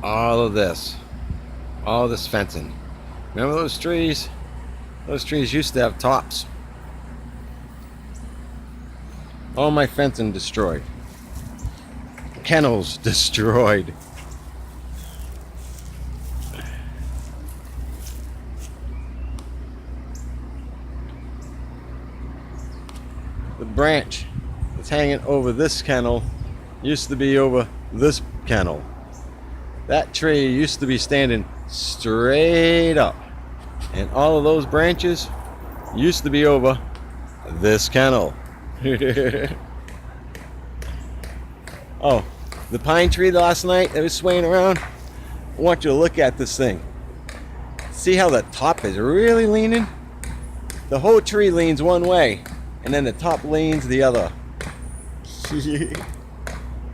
all of this. All this fencing. Remember those trees? Those trees used to have tops. All my fencing destroyed. Kennels destroyed. The branch that's hanging over this kennel used to be over this kennel. That tree used to be standing straight up, and all of those branches used to be over this kennel. Oh, the pine tree last night that was swaying around, I want you to look at this thing. See how the top is really leaning? The whole tree leans one way, and then the top leans the other.